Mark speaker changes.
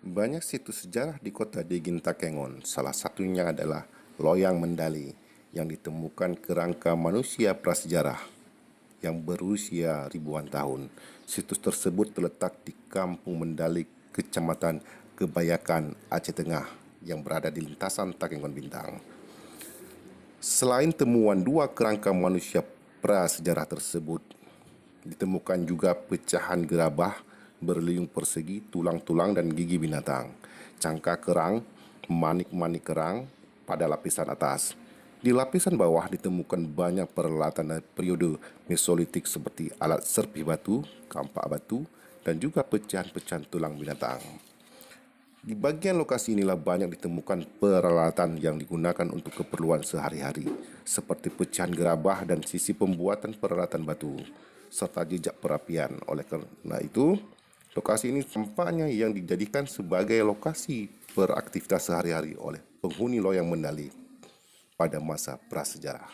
Speaker 1: Banyak situs sejarah di kota Degin Takengon, salah satunya adalah Loyang Mendali yang ditemukan kerangka manusia prasejarah yang berusia ribuan tahun. Situs tersebut terletak di Kampung Mendali, Kecamatan Kebayakan, Aceh Tengah yang berada di lintasan Takengon Bintang. Selain temuan dua kerangka manusia prasejarah tersebut, ditemukan juga pecahan gerabah berliung persegi, tulang-tulang dan gigi binatang, cangkang kerang, manik-manik kerang pada lapisan atas. Di lapisan bawah ditemukan banyak peralatan dari periode Mesolitik seperti alat serpih batu, kampak batu, dan juga pecahan-pecahan tulang binatang. Di bagian lokasi inilah banyak ditemukan peralatan yang digunakan untuk keperluan sehari-hari, seperti pecahan gerabah dan sisi pembuatan peralatan batu, serta jejak perapian. Oleh karena itu, lokasi ini tampaknya yang dijadikan sebagai lokasi beraktivitas sehari-hari oleh penghuni Loyang Mendali pada masa prasejarah.